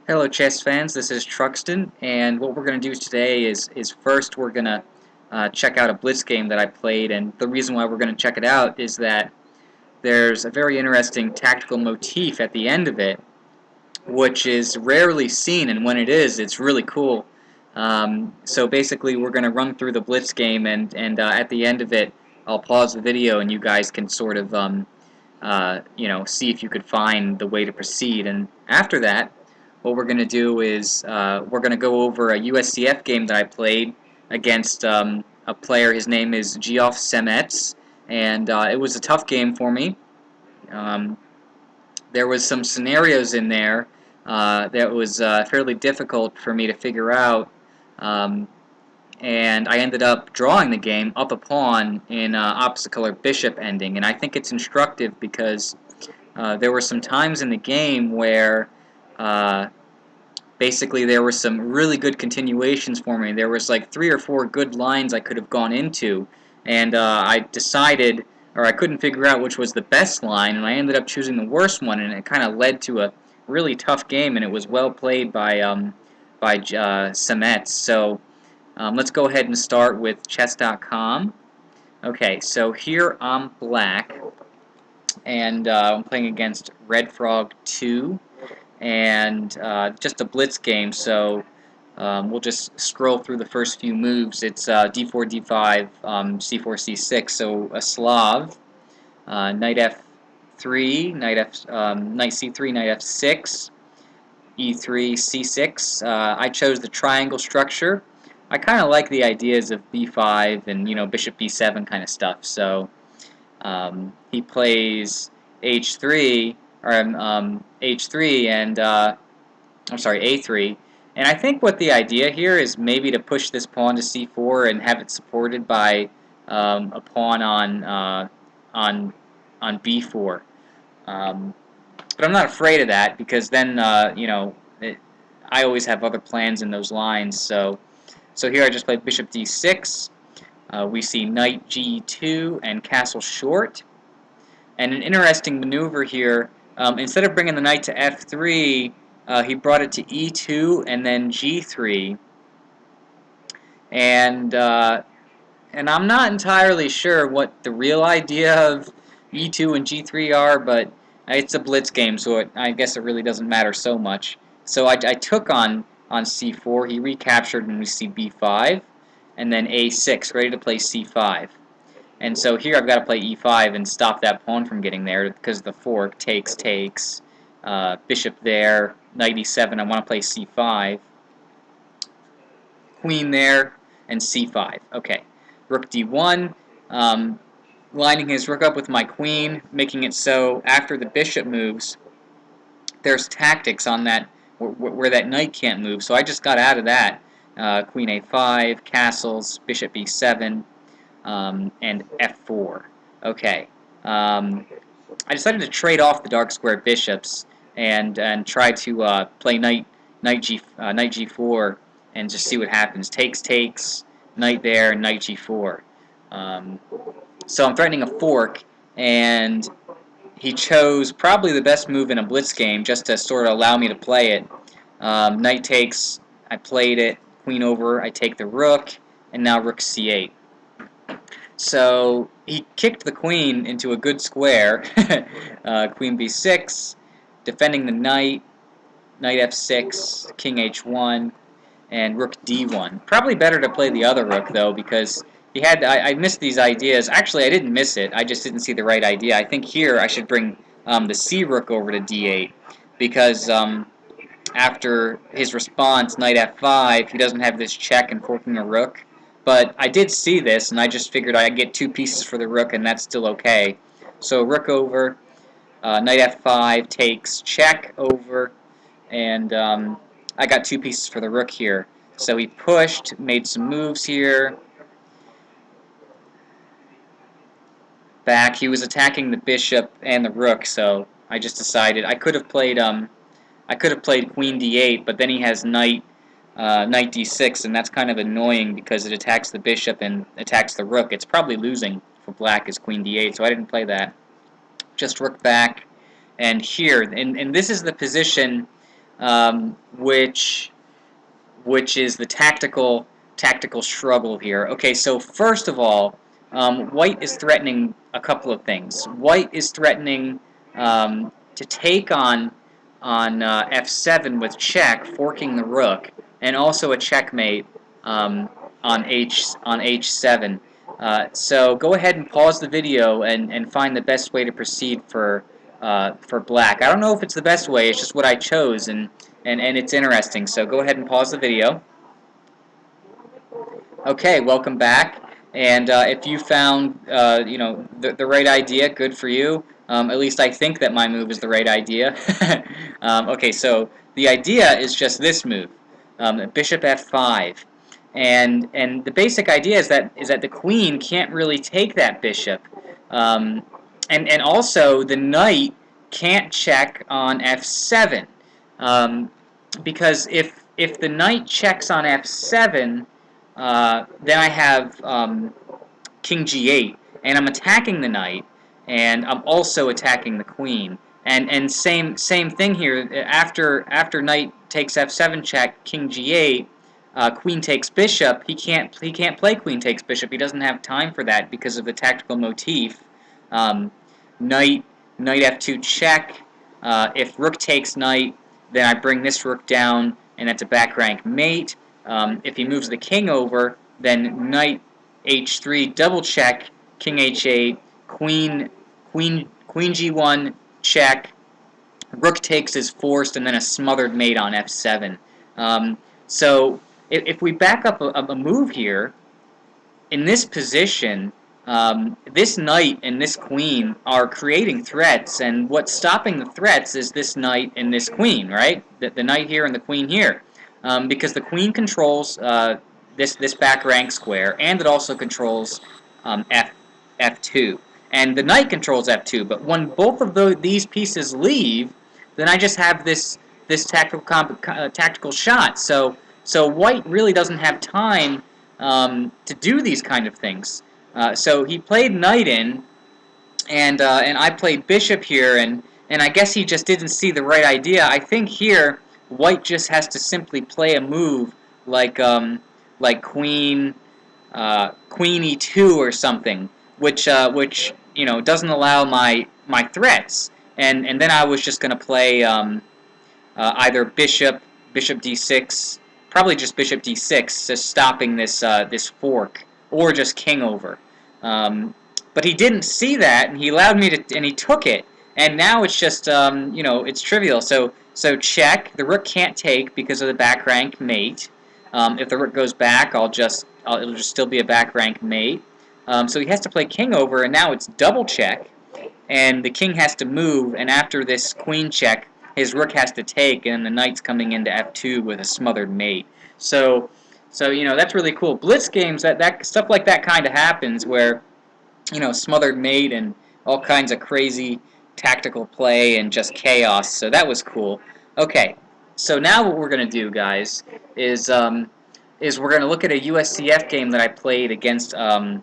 Hello chess fans, this is Truxton, and what we're going to do today is first we're going to check out a blitz game that I played, and the reason why we're going to check it out is that there's a very interesting tactical motif at the end of it, which is rarely seen, and when it is, it's really cool. So basically we're going to run through the blitz game, and at the end of it I'll pause the video and you guys can sort of see if you could find the way to proceed. And after that, what we're going to do is we're going to go over a USCF game that I played against a player. His name is Sametz, and it was a tough game for me. Um, there was some scenarios in there that was fairly difficult for me to figure out. Um, and I ended up drawing the game up a pawn in opposite color bishop ending, and I think it's instructive because there were some times in the game where uh, basically there were some really good continuations for me. There was like 3 or 4 good lines I could have gone into, and I decided, or I couldn't figure out which was the best line, and I ended up choosing the worst one, and it kind of led to a really tough game, and it was well played by Sametz. So let's go ahead and start with chess.com. Okay, so here I'm black, and I'm playing against Red Frog 2, and just a blitz game, so we'll just scroll through the first few moves. It's d4, d5, c4, c6, so a Slav, knight f3, knight c3, knight f6, e3, c6. I chose the triangle structure. I kind of like the ideas of b5 and bishop b7 kind of stuff. So he plays h3 or h3 and I'm sorry, a3. And I think what the idea here is maybe to push this pawn to c4 and have it supported by a pawn on b4. But I'm not afraid of that because then I always have other plans in those lines. So here I just played bishop d6. We see knight g2 and castle short. And an interesting maneuver here, instead of bringing the knight to f3, he brought it to e2 and then g3. And I'm not entirely sure what the real idea of e2 and g3 are, but it's a blitz game, so I guess it really doesn't matter so much. So I took on c4. He recaptured, and we see b5, and then a6, ready to play c5. And so here I've got to play e5 and stop that pawn from getting there because the fork takes, bishop there, knight e7, I want to play c5, queen there, and c5. Okay, rook d1, lining his rook up with my queen, making it so after the bishop moves, there's tactics on that where that knight can't move, so I just got out of that. Queen a5, castles, bishop b7, and f4. Okay. I decided to trade off the dark square bishops and try to play knight g4 and just see what happens. Takes, knight there, knight g4. So I'm threatening a fork, and he chose probably the best move in a blitz game just to sort of allow me to play it. Knight takes, I played it, queen over, I take the rook, and now rook c8. So he kicked the queen into a good square, queen b6, defending the knight, knight f6, king h1, and rook d1. Probably better to play the other rook, though, because he had. I missed these ideas. Actually, I didn't miss it. I just didn't see the right idea. I think here I should bring the c rook over to d8, because after his response, knight f5, he doesn't have this check and forking a rook. But I did see this, and I just figured I'd get 2 pieces for the rook, and that's still okay. So rook over, knight f5 takes, check over, and I got 2 pieces for the rook here. So he pushed, made some moves here. Back, he was attacking the bishop and the rook, so I just decided I could have played queen d8, but then he has knight d6, and that's kind of annoying because it attacks the bishop and attacks the rook. It's probably losing for black is queen d8, so I didn't play that. Just rook back, and here, and this is the position which is the tactical struggle here. Okay, so first of all, White is threatening a couple of things. White is threatening to take on f7 with check, forking the rook, and also a checkmate on h7. So go ahead and pause the video and find the best way to proceed for black. I don't know if it's the best way. It's just what I chose, and it's interesting. So go ahead and pause the video. Okay, welcome back. And if you found the right idea, good for you. At least I think that my move is the right idea. Okay, so the idea is just this move, bishop f5, and the basic idea is that the queen can't really take that bishop, and also the knight can't check on f7, because if the knight checks on f7. Then I have king g8, and I'm attacking the knight, and I'm also attacking the queen. And same thing here. After knight takes f7 check, king g8, queen takes bishop. He can't play queen takes bishop. He doesn't have time for that because of the tactical motif. Knight f2 check. If rook takes knight, then I bring this rook down, and that's a back rank mate. If he moves the king over, then knight h3 double check, king h8, queen g1 check, rook takes is forced, and then a smothered mate on f7. So if we back up a move here, in this position, this knight and this queen are creating threats, and what's stopping the threats is this knight and this queen, right? The knight here and the queen here. Because the queen controls this back rank square, and it also controls f2, and the knight controls f2. But when both of these pieces leave, then I just have this tactical shot. So White really doesn't have time to do these kind of things. So he played knight in, and I played bishop here, and I guess he just didn't see the right idea. I think here White just has to simply play a move like queen e2 or something, which doesn't allow my threats, and then I was just going to play either bishop d6, probably just bishop d6, just stopping this fork, or just king over. But he didn't see that, and he allowed me to, and he took it, and now it's just it's trivial. So check. The rook can't take because of the back rank mate. If the rook goes back, it'll just still be a back rank mate. So he has to play king over, and now it's double check, and the king has to move. And after this queen check, his rook has to take, and the knight's coming into f2 with a smothered mate. So that's really cool. Blitz games, that stuff like that kind of happens, where smothered mate and all kinds of crazy tactical play and just chaos. So that was cool. Okay, so now what we're going to do, guys, is we're going to look at a USCF game that I played against a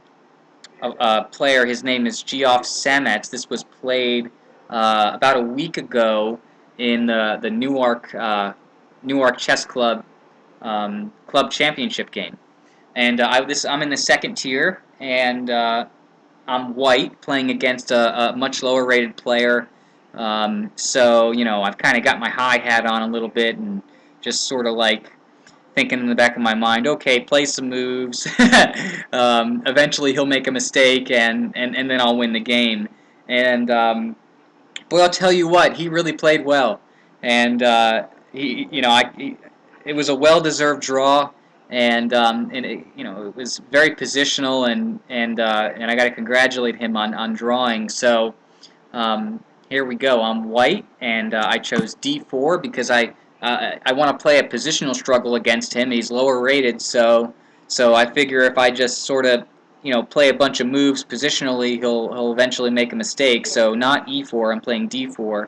player. His name is Sametz. This was played about a week ago in the Newark Chess Club club championship game. And I'm in the second tier, and I'm White, playing against a much lower rated player. So I've kind of got my high hat on a little bit, and just sort of like thinking in the back of my mind, okay, play some moves. Eventually he'll make a mistake, and then I'll win the game. And boy, I'll tell you what, he really played well, and it was a well-deserved draw. And it was very positional, and I got to congratulate him on drawing. So here we go. I'm White, and I chose d4 because I want to play a positional struggle against him. He's lower rated, so I figure if I just sort of play a bunch of moves positionally, he'll eventually make a mistake. So not e4. I'm playing d4,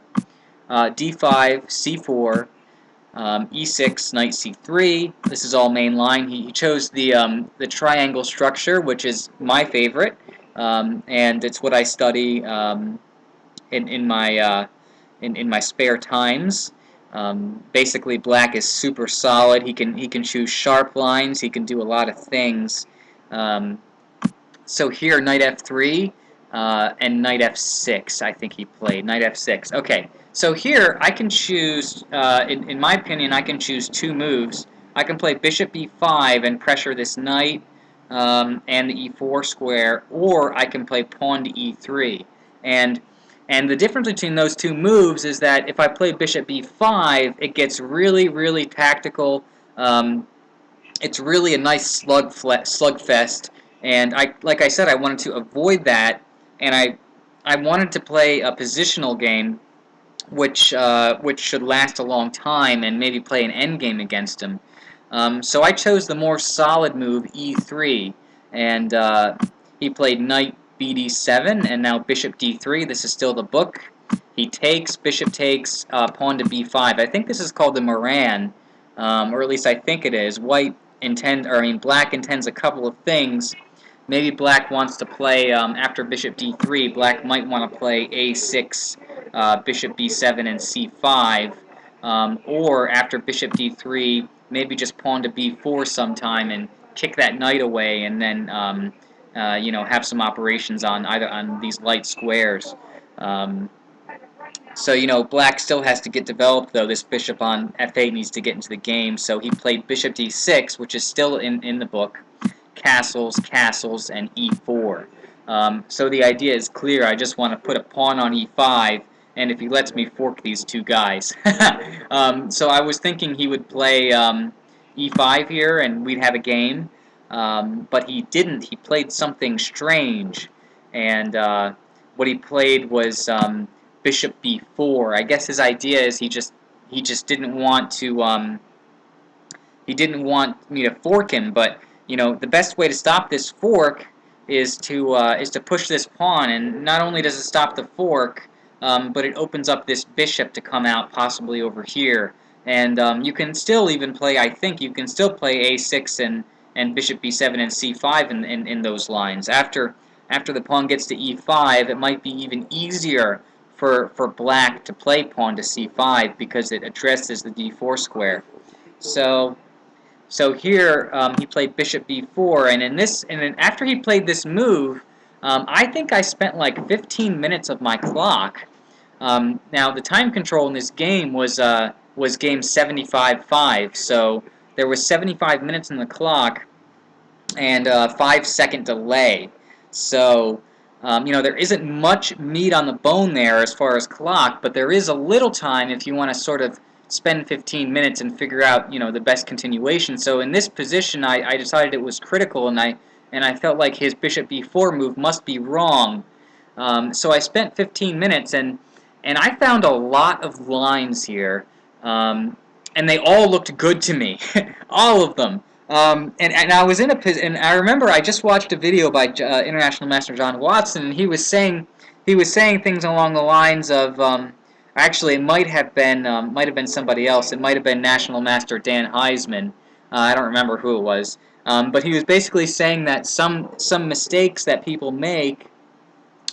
d5, c4. E6, knight c3. This is all main line. He chose the triangle structure, which is my favorite, and it's what I study in my spare times. Basically, black is super solid. He can choose sharp lines. He can do a lot of things. Um, so here, knight f3 and knight f6. I think he played knight f6. Okay. So here, I can choose. In my opinion, I can choose two moves. I can play bishop b5 and pressure this knight and the e4 square, or I can play pawn to e3. And the difference between those two moves is that if I play bishop b5, it gets really, really tactical. It's really a nice slugfest, and like I said, I wanted to avoid that, and I wanted to play a positional game, which should last a long time, and maybe play an endgame against him. So I chose the more solid move, e3, and he played knight bd7, and now bishop d3. This is still the book. He takes, bishop takes, pawn to b5. I think this is called the Moran, or at least I think it is. Black intends a couple of things. Maybe black wants to play, after bishop d3, black might want to play a6, bishop b7, and c5, or after bishop d3, maybe just pawn to b4 sometime and kick that knight away, and then have some operations on these light squares. So black still has to get developed, though. This bishop on f8 needs to get into the game. So he played bishop d6, which is still in the book. Castles, castles, and e4. So the idea is clear. I just want to put a pawn on e5, and if he lets me fork these two guys. So I was thinking he would play e5 here, and we'd have a game. But he didn't. He played something strange, and what he played was bishop b4. I guess his idea is he just didn't want to he didn't want me to fork him, but the best way to stop this fork is to push this pawn, and not only does it stop the fork, but it opens up this bishop to come out possibly over here, and you can still even play. I think you can still play a6 and bishop b7 and c5 in those lines. After the pawn gets to e5, it might be even easier for black to play pawn to c5 because it addresses the d4 square. So here he played bishop b4, and after he played this move, I think I spent like 15 minutes of my clock. Now the time control in this game was game 75-5, so there was 75 minutes in the clock and a 5-second delay. So there isn't much meat on the bone there as far as clock, but there is a little time if you want to sort of spend 15 minutes and figure out the best continuation. So in this position, I decided it was critical, and I felt like his bishop b4 move must be wrong. So I spent 15 minutes, and I found a lot of lines here, and they all looked good to me, all of them. And I was and I remember I just watched a video by International Master John Watson, and he was saying things along the lines of actually, it might have been somebody else. It might have been National Master Dan Heisman. I don't remember who it was, but he was basically saying that some mistakes that people make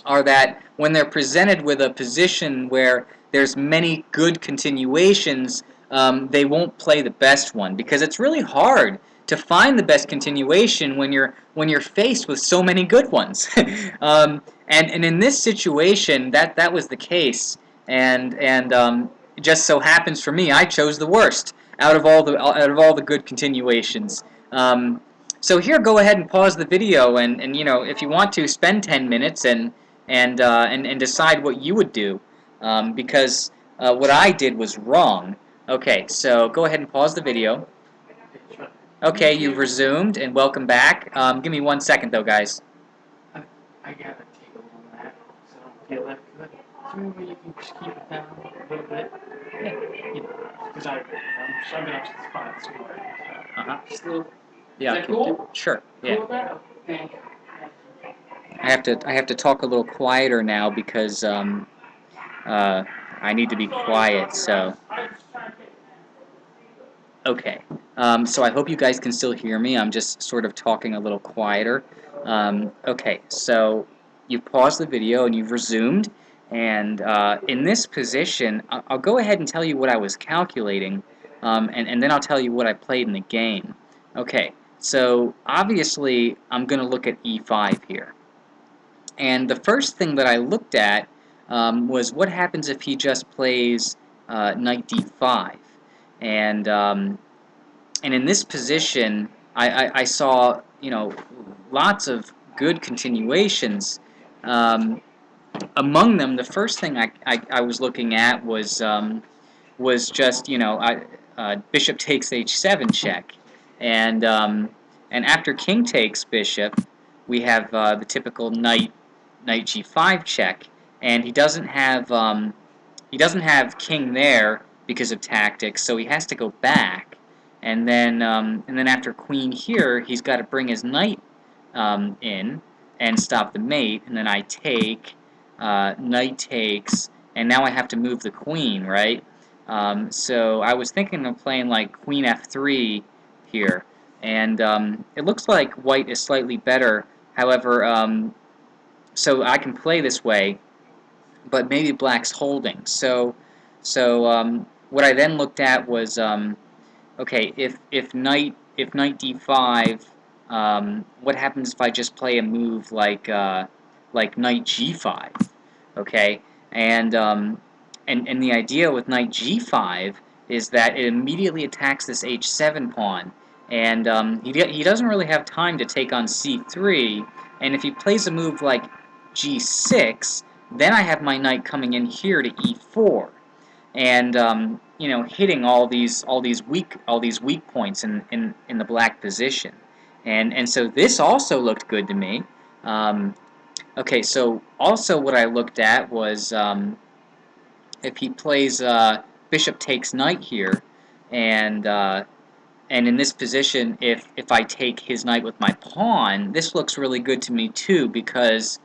are that when they're presented with a position where there's many good continuations, they won't play the best one, because it's really hard to find the best continuation when you're faced with so many good ones. And in this situation, that was the case, and it just so happens for me I chose the worst out of all the good continuations. So here, go ahead and pause the video, and if you want to, spend 10 minutes and decide what you would do, because what I did was wrong. Okay, so go ahead and pause the video. Okay, you've resumed, and welcome back. Give me 1 second, though, guys. I gotta take a little nap, so I don't feel that good. So maybe you can just keep it down a little bit. Yeah. Because I've been up to the spot, so still. Yeah. Is that cool? Sure. Yeah. Cool with that? Thank you. I have to talk a little quieter now because I need to be quiet. So. Okay, so I hope you guys can still hear me. I'm just sort of talking a little quieter. Okay, so you've paused the video and you've resumed, And in this position, I'll go ahead and tell you what I was calculating, and then I'll tell you what I played in the game. Okay, so obviously I'm going to look at e5 here. And the first thing that I looked at was what happens if he just plays knight d5. And and in this position, I saw, lots of good continuations. Among them, the first thing I was looking at was just, bishop takes h7 check, and after king takes bishop, we have the typical knight g5 check, and he doesn't have king there because of tactics, so he has to go back, and then after queen here, he's got to bring his knight in and stop the mate, and then I take, knight takes, and now I have to move the queen, right? So I was thinking of playing like queen f3 here, and it looks like white is slightly better. However, so I can play this way, but maybe black's holding. So what I then looked at was, okay, if knight d5, what happens if I just play a move like knight g5? Okay, and the idea with knight g5 is that it immediately attacks this h7 pawn, and he doesn't really have time to take on c3. And if he plays a move like g6, then I have my knight coming in here to e4, and hitting all these weak points in the black position, and so this also looked good to me. Okay, so also what I looked at was, if he plays bishop takes knight here, and in this position, if I take his knight with my pawn, this looks really good to me too, because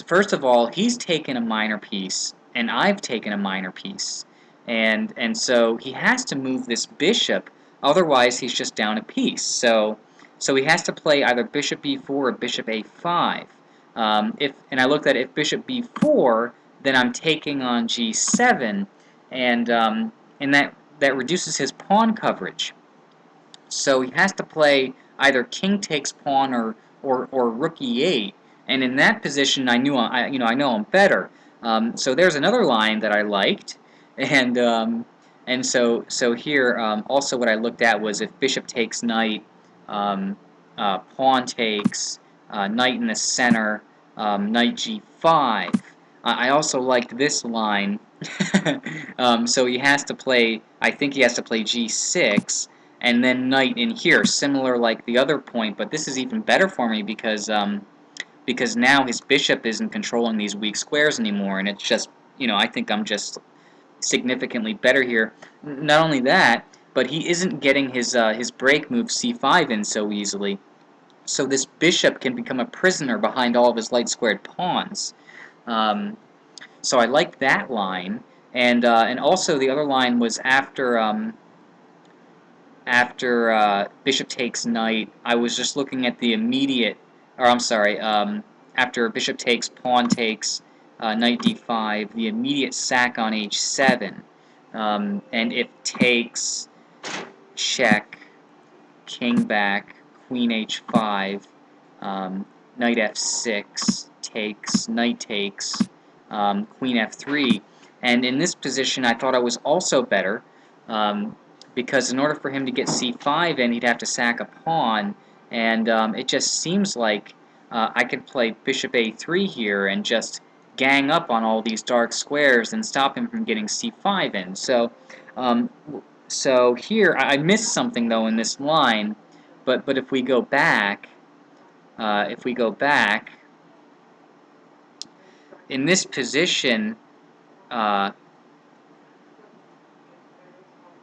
first of all, he's taken a minor piece, and I've taken a minor piece, and so he has to move this bishop, otherwise he's just down a piece. So he has to play either bishop b4 or bishop a5. And I looked at, if bishop b4, then I'm taking on g7, and that reduces his pawn coverage. So he has to play either king takes pawn or rook e8, and in that position I know I'm better. So there's another line that I liked, and so here also what I looked at was if bishop takes knight, pawn takes, knight in the center, knight g5. I also liked this line. So he has to play, I think he has to play g6, and then knight in here, similar like the other point, but this is even better for me because now his bishop isn't controlling these weak squares anymore, and it's just, I think I'm just significantly better here. Not only that, but he isn't getting his break move c5 in so easily. So this bishop can become a prisoner behind all of his light squared pawns. So I liked that line, and also the other line was after bishop takes knight. I was just looking at the immediate, or I'm sorry, after bishop takes, pawn takes, knight d5, the immediate sack on h7, and if takes, check, king back, queen h5, knight f6, takes, knight takes, queen f3, and in this position I thought I was also better, because in order for him to get c5 in, he'd have to sack a pawn, and it just seems like I could play bishop a3 here and just gang up on all these dark squares and stop him from getting c5 in. So here I missed something though in this line, but if we go back, in this position,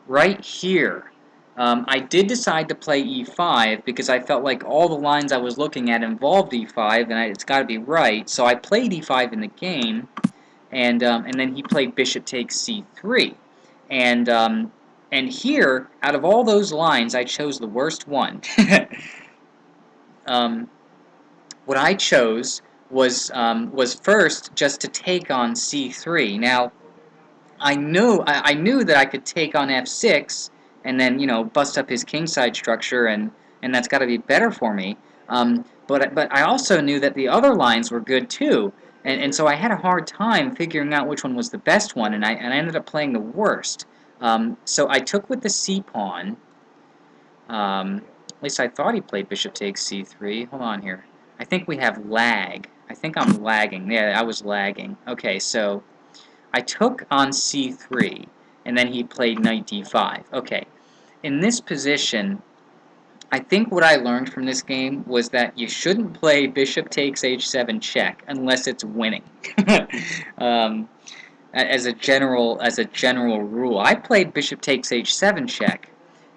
right here, I did decide to play e5 because I felt like all the lines I was looking at involved e5, and it's got to be right. So I played e5 in the game, and then he played bishop takes c3, and here, out of all those lines, I chose the worst one. What I chose was first just to take on c3. Now I knew that I could take on f6 and then bust up his kingside structure, and that's got to be better for me. But I also knew that the other lines were good too, and so I had a hard time figuring out which one was the best one, and I ended up playing the worst. So I took with the c pawn. At least I thought he played bishop takes c3. Hold on here. I think we have lag. I think I'm lagging. Yeah, I was lagging. Okay, so I took on c3, and then he played knight d5. Okay, in this position, I think what I learned from this game was that you shouldn't play bishop takes h7 check unless it's winning. um, as a general rule, I played bishop takes h7 check,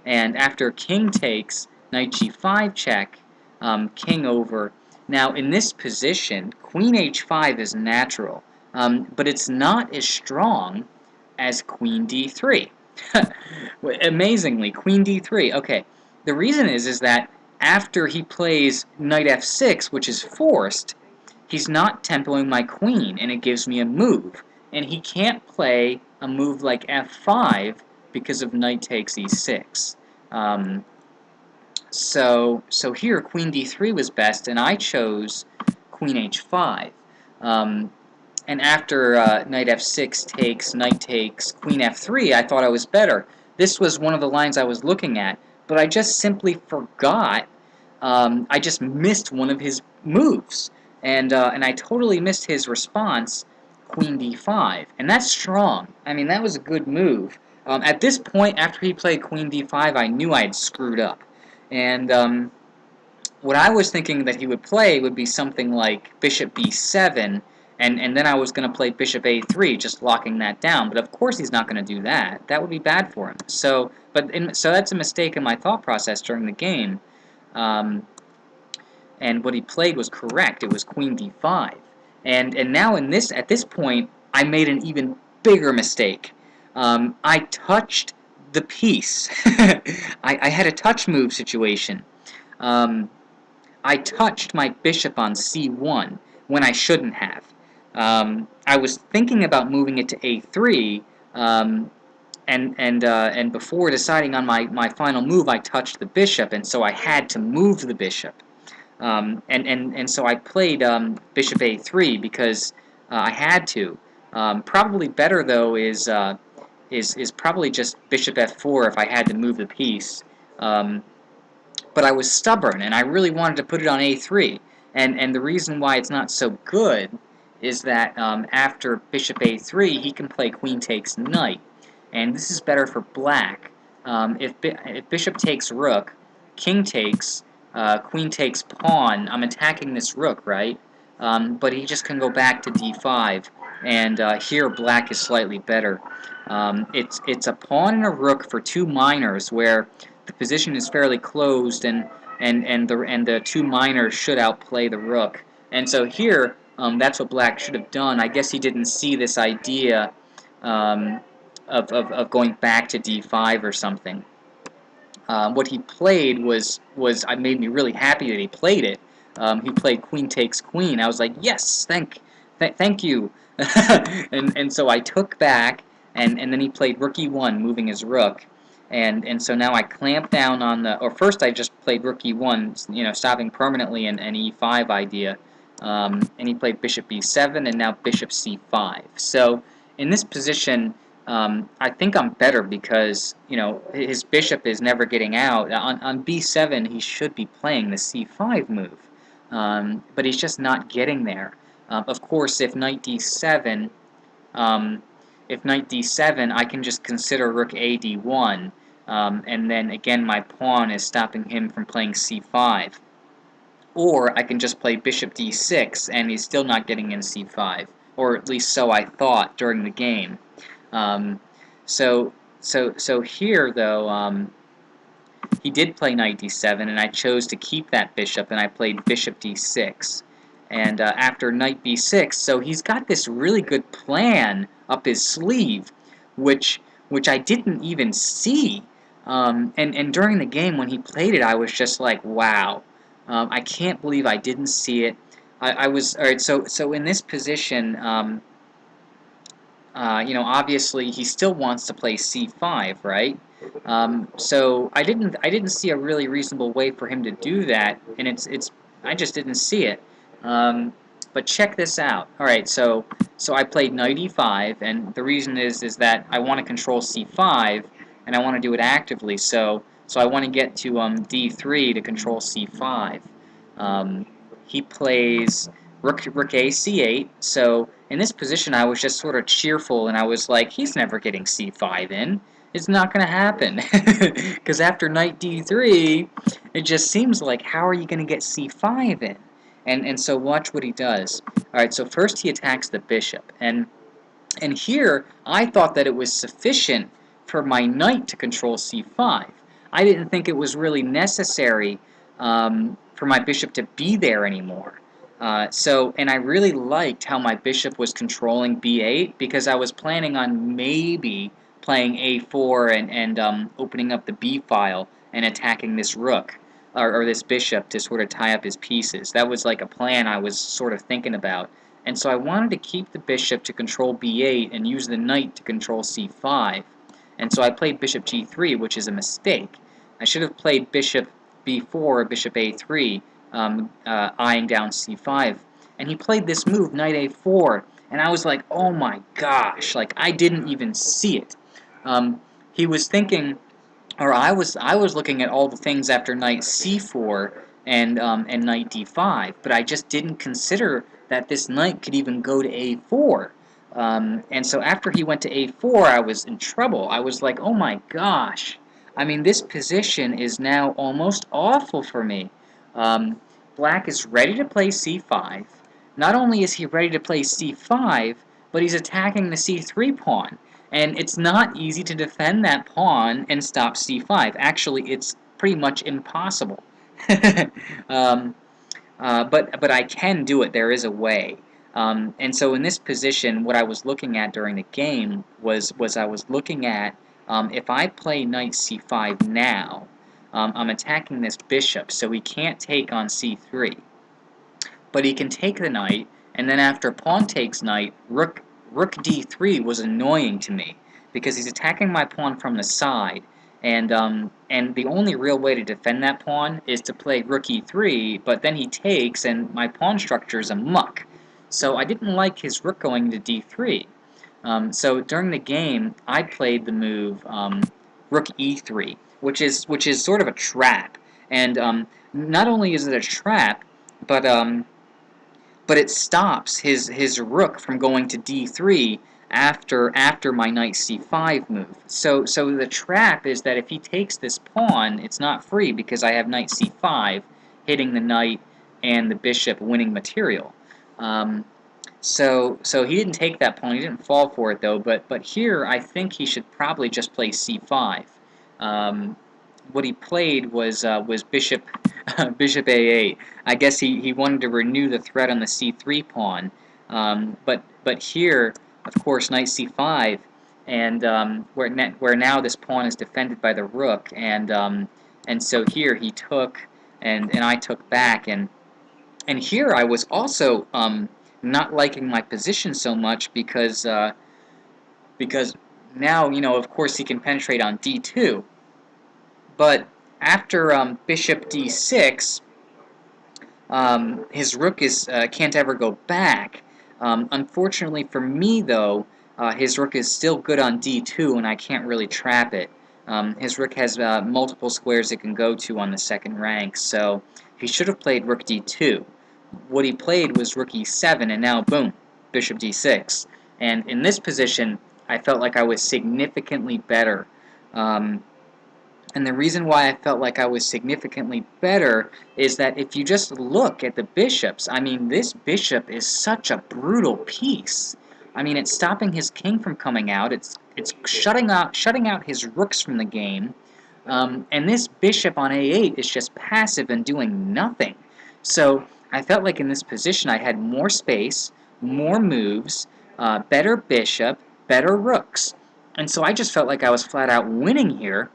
and after king takes knight g5 check, king over. Now in this position, queen h5 is natural, but it's not as strong as queen d3. Amazingly, queen d3. Okay, the reason is that after he plays knight f6, which is forced, he's not tempoing my queen, and it gives me a move. And he can't play a move like f5 because of knight takes e6. So here, queen d3 was best, and I chose queen h5. And after knight f6 takes, knight takes, queen f3, I thought I was better. This was one of the lines I was looking at, but I just simply forgot. I just missed one of his moves, and I totally missed his response, queen d5, and that's strong. I mean, that was a good move. At this point, after he played queen d5, I knew I had screwed up, and what I was thinking that he would play would be something like bishop b7, and then I was going to play bishop a3, just locking that down. But of course he's not going to do that. That would be bad for him. So that's a mistake in my thought process during the game. And what he played was correct. It was queen d5. And now at this point, I made an even bigger mistake. I touched the piece. I had a touch move situation. I touched my bishop on c1 when I shouldn't have. I was thinking about moving it to a3, and before deciding on my final move, I touched the bishop, and so I had to move the bishop. And so I played bishop a3 because I had to. Probably better though is probably just bishop f4 if I had to move the piece. But I was stubborn, and I really wanted to put it on a3. And the reason why it's not so good is that after bishop a3, he can play queen takes knight. And this is better for black. If bishop takes rook, king takes, queen takes pawn, I'm attacking this rook, right? But he just can go back to d5. And here black is slightly better. It's a pawn and a rook for two minors where the position is fairly closed, and the two minors should outplay the rook. And so here, that's what black should have done. I guess he didn't see this idea of going back to d5 or something. What he played was made me really happy that he played it. He played queen takes queen. I was like, yes, thank you. and so I took back, and then he played rook e1, moving his rook. And so now I clamp down on the, or first I just played rook e1, stopping permanently an e5 idea. And he played bishop b7, and now bishop c5. So in this position, I think I'm better because, his bishop is never getting out. On b7, he should be playing the c5 move. But he's just not getting there. Of course, if knight d7, I can just consider rook a d1. And then again my pawn is stopping him from playing c5. Or I can just play bishop d6 and he's still not getting in c5, or at least so I thought during the game. So here though, he did play knight d7, and I chose to keep that bishop, and I played bishop d6. And after knight b6, so he's got this really good plan up his sleeve, which I didn't even see. And during the game when he played it, I was just like, wow, I can't believe I didn't see it. I was all right. So in this position, obviously he still wants to play c5, right? So I didn't see a really reasonable way for him to do that, and it's I just didn't see it. Um, but check this out. All right, so I played knight e5, and the reason is that I want to control c5, and I want to do it actively. So I want to get to d3 to control c5. Um, he plays rook a c8. So in this position, I was just sort of cheerful, and I was like, he's never getting c5 in. It's not going to happen. Because after knight d3, it just seems like, how are you going to get c5 in? And so watch what he does. Alright, so first he attacks the bishop. And here, I thought that it was sufficient for my knight to control c5. I didn't think it was really necessary for my bishop to be there anymore. And I really liked how my bishop was controlling b8, because I was planning on maybe playing a4 and opening up the b file and attacking this rook, or this bishop, to sort of tie up his pieces. That was like a plan I was sort of thinking about. And so I wanted to keep the bishop to control b8 and use the knight to control c5. And so I played bishop g3, which is a mistake. I should have played bishop b4 or bishop a3, eyeing down c5. And he played this move, knight a4, and I was like, oh my gosh, like I didn't even see it. He was thinking, or I was looking at all the things after knight c4 and knight d5, but I just didn't consider that this knight could even go to a4. And so after he went to a4, I was in trouble. I was like, oh my gosh. I mean, this position is now almost awful for me. Black is ready to play c5. Not only is he ready to play c5, but he's attacking the c3 pawn. And it's not easy to defend that pawn and stop c5. Actually, it's pretty much impossible. um, but I can do it. There is a way. And so in this position, what I was looking at during the game was I was looking at, if I play knight c5 now, I'm attacking this bishop, so he can't take on c3. But he can take the knight, and then after pawn takes knight, rook d3 was annoying to me, because he's attacking my pawn from the side, and the only real way to defend that pawn is to play rook e3, but then he takes, and my pawn structure is a muck. So I didn't like his rook going to d3. So during the game, I played the move rook e3, which is sort of a trap. And not only is it a trap, but but it stops his rook from going to d3 after my knight c5 move. So the trap is that if he takes this pawn, it's not free, because I have knight c5 hitting the knight and the bishop winning material. So he didn't take that pawn. He didn't fall for it though. But here I think he should probably just play c5. What he played was bishop bishop a8. I guess he wanted to renew the threat on the c3 pawn. But here, of course, knight c5, and where now this pawn is defended by the rook, and so here he took, and I took back, and here I was also not liking my position so much, because now, of course, he can penetrate on d2. But after bishop d6, his rook can't ever go back. Unfortunately for me, though, his rook is still good on d2, and I can't really trap it. His rook has multiple squares it can go to on the second rank, so he should have played rook d2. What he played was rook e7, and now, boom, bishop d6. And in this position, I felt like I was significantly better. And the reason why I felt like I was significantly better is that if you just look at the bishops, I mean, this bishop is such a brutal piece. I mean, it's stopping his king from coming out. It's shutting out his rooks from the game. And this bishop on a8 is just passive and doing nothing. So I felt like in this position I had more space, more moves, better bishop, better rooks. And so I just felt like I was flat out winning here.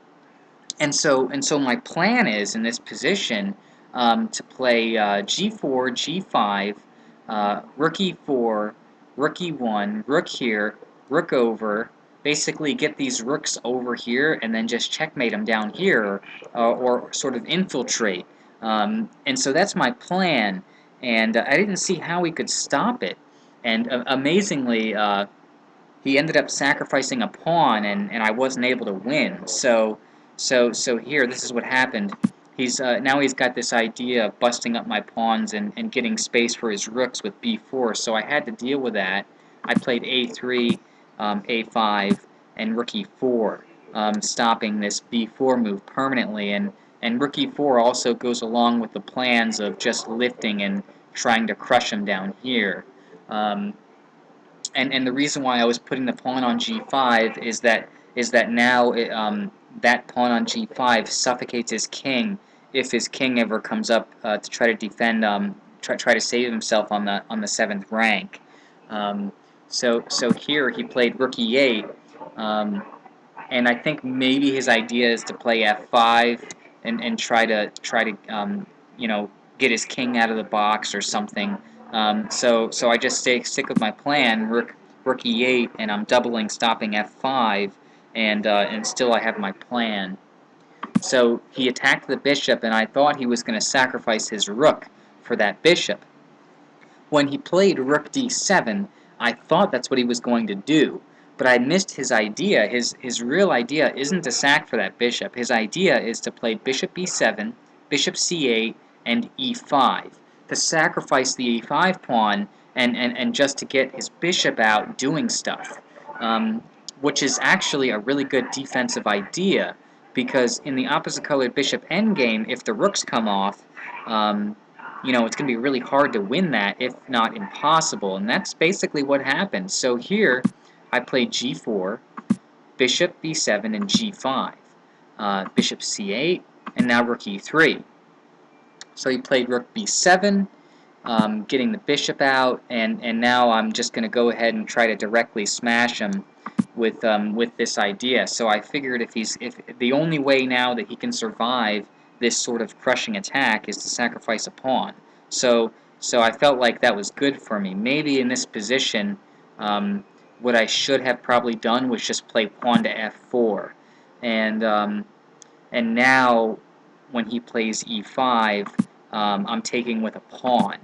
And so my plan is, in this position, to play g4, g5, rook e4, rook e1, rook here, rook over, basically get these rooks over here and then just checkmate them down here, or sort of infiltrate. And so that's my plan, and I didn't see how we could stop it. And amazingly, he ended up sacrificing a pawn, and I wasn't able to win. So here, this is what happened. He's now he's got this idea of busting up my pawns and getting space for his rooks with b4. So I had to deal with that. I played a3, a5, and rook e4, stopping this b4 move permanently. And rook e4 also goes along with the plans of just lifting and trying to crush him down here. And the reason why I was putting the pawn on g5 is that now that pawn on g5 suffocates his king if his king ever comes up to try to defend, try to save himself on the 7th rank. So here he played rook e8, and I think maybe his idea is to play f5 and try to you know, get his king out of the box or something. So I just stick with my plan, rook e8, and I'm doubling, stopping f5, and still I have my plan. So he attacked the bishop, and I thought he was going to sacrifice his rook for that bishop. When he played rook d7, I thought that's what he was going to do, but I missed his idea. His real idea isn't to sack for that bishop. His idea is to play bishop b7, bishop c8, and e5, to sacrifice the e5 pawn and just to get his bishop out doing stuff, which is actually a really good defensive idea, because in the opposite colored bishop endgame, if the rooks come off, you know, it's going to be really hard to win that, if not impossible, and that's basically what happened. So here, I played g4, bishop b7, and g5, bishop c8, and now rook e3. So he played rook b7, getting the bishop out, and now I'm just going to go ahead and try to directly smash him with this idea. So I figured if the only way now that he can survive this sort of crushing attack is to sacrifice a pawn. So I felt like that was good for me. Maybe in this position, what I should have probably done was just play pawn to f4, and now when he plays e5, I'm taking with a pawn,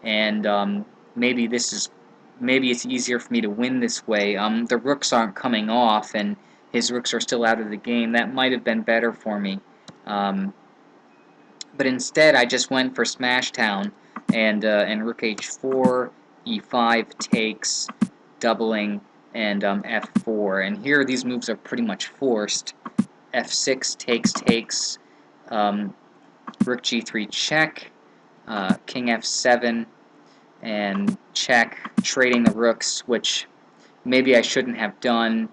and maybe it's easier for me to win this way. The rooks aren't coming off, and his rooks are still out of the game. That might have been better for me. But instead, I just went for Smashtown, and rook h4, e5 takes, doubling, and f4. And here, these moves are pretty much forced. f6 takes, rook g3 check, king f7, and check, trading the rooks, which maybe I shouldn't have done.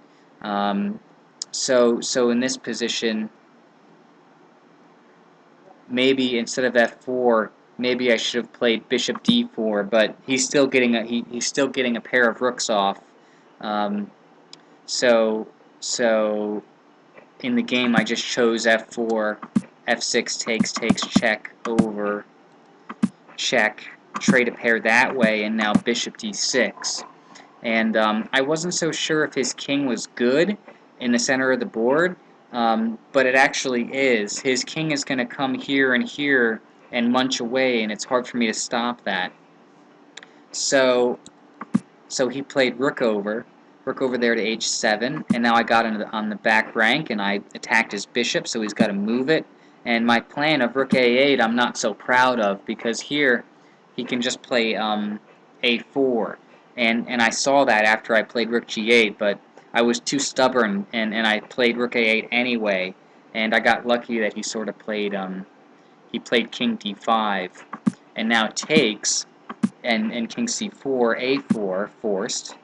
So in this position, maybe instead of f4, maybe I should have played bishop d4, but he's still getting a pair of rooks off. So in the game, I just chose f4, f6 takes, check, over, check, trade a pair that way, and now bishop d6. And I wasn't so sure if his king was good in the center of the board, but it actually is. His king is going to come here and munch away, and it's hard for me to stop that. So he played rook over there to h7, and now I got on the back rank, and I attacked his bishop, so he's got to move it. And my plan of rook a8 I'm not so proud of, because here he can just play a4, and I saw that after I played rook g8, but I was too stubborn, and I played rook a8 anyway, and I got lucky that he sort of played king d5, and now takes, and king c4, a4, forced,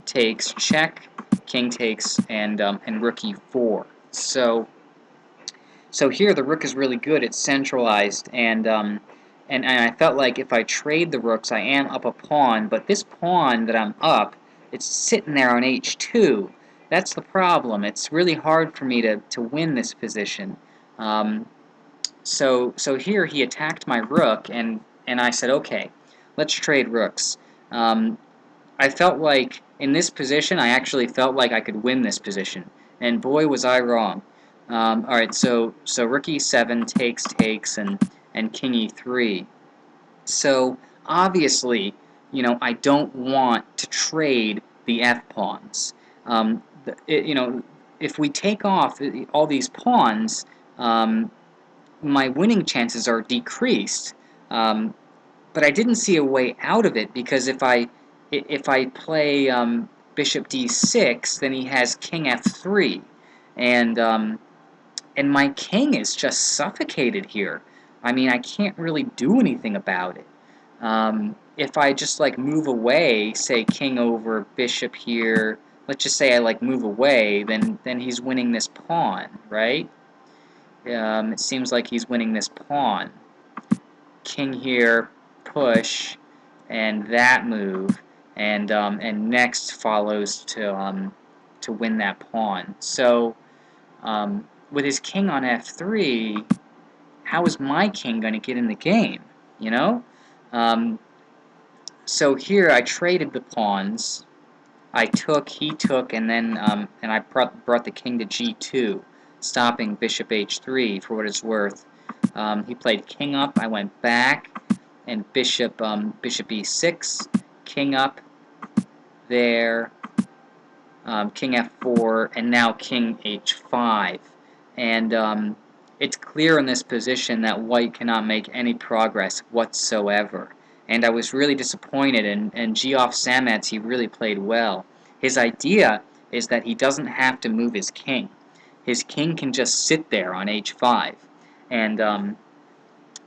takes, check, king takes, and rook e4. So here the rook is really good. It's centralized, and I felt like if I trade the rooks, I am up a pawn, but this pawn that I'm up, it's sitting there on h2. That's the problem. It's really hard for me to win this position. So here he attacked my rook, and I said, okay, let's trade rooks. I felt like in this position, I actually felt like I could win this position, and boy was I wrong. All right, so rook e7 takes, and king e3. So obviously, I don't want to trade the f pawns. If we take off all these pawns, my winning chances are decreased. But I didn't see a way out of it, because if I play bishop d6, then he has king f3, and my king is just suffocated here. I mean, I can't really do anything about it. If I just like move away, say king over bishop here, let's just say I like move away, then he's winning this pawn, right? It seems like he's winning this pawn. King here, push, and that move, and next follows to win that pawn. So with his king on f3, how is my king going to get in the game? You know. So here I traded the pawns. I took, he took, and then and I brought the king to g2, stopping bishop h3 for what it's worth. He played king up. I went back, and bishop e6, king up there, king f4, and now king h5. And it's clear in this position that white cannot make any progress whatsoever. And I was really disappointed, and Geoff Sametz, he really played well. His idea is that he doesn't have to move his king. His king can just sit there on h5, and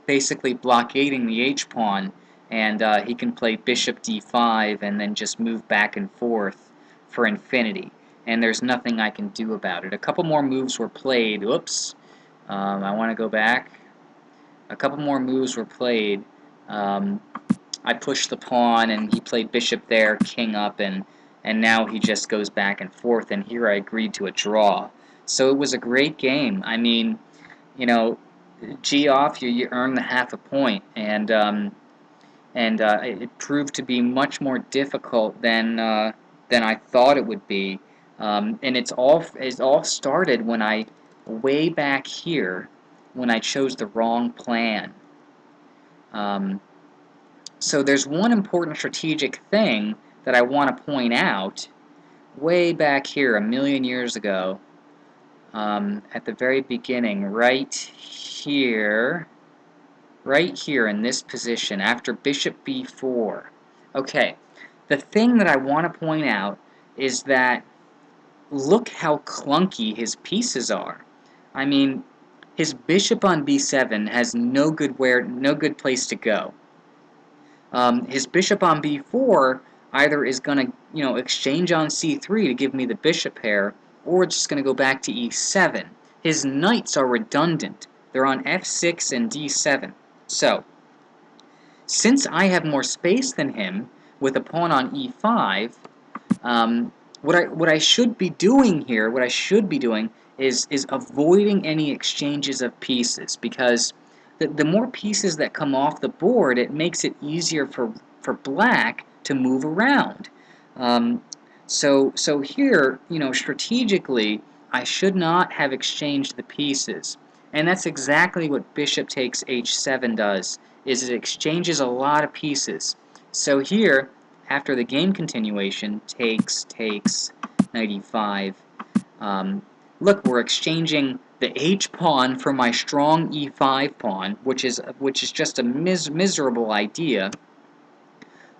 basically blockading the h-pawn, and he can play bishop d5 and then just move back and forth for infinity. And there's nothing I can do about it. A couple more moves were played. Oops. I want to go back. A couple more moves were played. I pushed the pawn, and he played bishop there, king up, and now he just goes back and forth, and here I agreed to a draw. So it was a great game. I mean, G-off, you earn the half a point, and it proved to be much more difficult than I thought it would be. And it all started when way back here, when I chose the wrong plan. So there's one important strategic thing that I want to point out. Way back here, a million years ago, at the very beginning, right here in this position, after bishop b4. Okay, the thing that I want to point out is that look how clunky his pieces are. I mean, his bishop on b7 has no good place to go. His bishop on b4 either is going to, exchange on c3 to give me the bishop pair, or it's just going to go back to e7. His knights are redundant. They're on f6 and d7. So, since I have more space than him, with a pawn on e5, what I should be doing here, is avoiding any exchanges of pieces, because the more pieces that come off the board, it makes it easier for black to move around. So here, strategically, I should not have exchanged the pieces. And that's exactly what bishop takes h7 does, is it exchanges a lot of pieces. So here, after the game continuation, takes, knight e5, look, we're exchanging the h-pawn for my strong e5 pawn, which is just a miserable idea.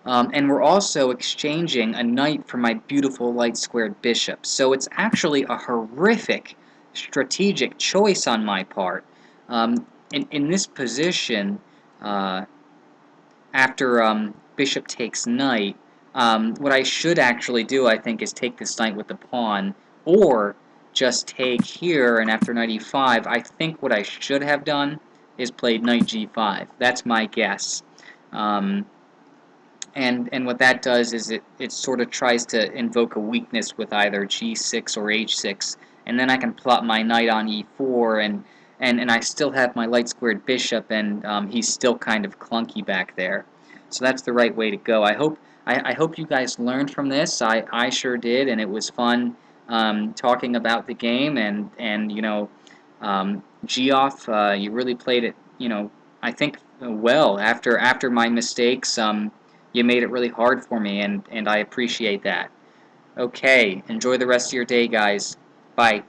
And we're also exchanging a knight for my beautiful light-squared bishop. So it's actually a horrific strategic choice on my part. In this position, after bishop takes knight, what I should actually do, I think, is take this knight with the pawn, or just take here, and after knight e5, I think what I should have done is played knight g5. That's my guess. And what that does is it sort of tries to invoke a weakness with either g6 or h6, and then I can plot my knight on e4, and I still have my light-squared bishop, and he's still kind of clunky back there. So that's the right way to go. I hope you guys learned from this. I sure did, and it was fun talking about the game. And you know, Geoff, you really played it. You know, I think well after my mistakes. You made it really hard for me, and I appreciate that. Okay, enjoy the rest of your day, guys. Bye.